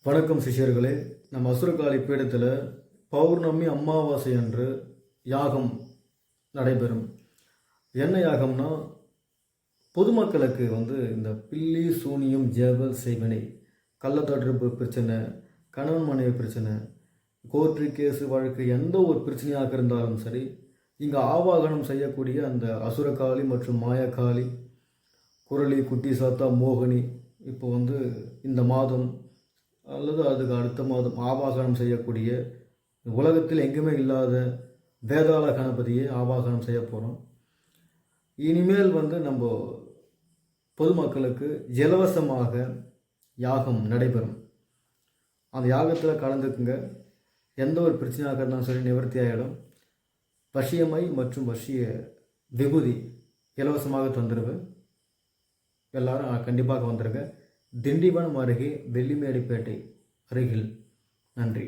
வணக்கம் சிஷ்யர்களே. நம்ம அசுரகாளி பீடத்தில் பௌர்ணமி அமாவாசை அன்று யாகம் நடைபெறும். என்ன யாகம்னா, பொதுமக்களுக்கு இந்த பில்லி சூனியம் ஜெபல் செய்வினை, கள்ளத்தொடர்பு பிரச்சனை, கணவன் மனைவி பிரச்சனை, கோர்ட்டு கேஸு வழக்கு எந்த ஒரு பிரச்சனையாக இருந்தாலும் சரி, இங்கே ஆவாகனம் செய்யக்கூடிய அந்த அசுரகாளி மற்றும் மாயக்காளி, குரளி, குட்டி சாத்தா, மோகினி இப்போ இந்த மாதம் அல்லது அதுக்கு அடுத்த மாதம் ஆவாகனம் செய்யக்கூடிய உலகத்தில் எங்குமே இல்லாத வேதாள கணபதியை ஆவாகனம் செய்ய போகிறோம். இனிமேல் நம்ம பொதுமக்களுக்கு இலவசமாக யாகம் நடைபெறும். அந்த யாகத்தில் கலந்துக்குங்க. எந்த ஒரு பிரச்சனையாக இருந்தாலும் சரி நிவர்த்தி ஆகிடும். வசியமை மற்றும் வசிய விபூதி இலவசமாக தந்துடுவேன். எல்லாரும் கண்டிப்பாக வந்துடுங்க. திண்டிவனம் அருகே வெள்ளிமேடுப்பேட்டை அருகில். நன்றி.